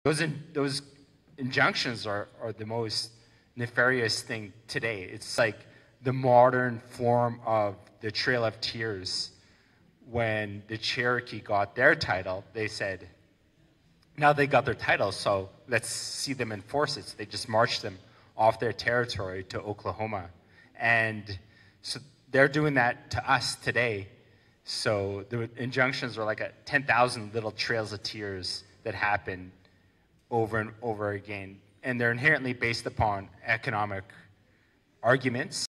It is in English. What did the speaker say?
Those injunctions are the most nefarious thing today. It's like the modern form of the Trail of Tears. When the Cherokee got their title, they said, now they got their title, so let's see them enforce it. So they just marched them off their territory to Oklahoma. And so they're doing that to us today. So the injunctions are like 10,000 little trails of tears that happen over and over again. And they're inherently based upon economic arguments.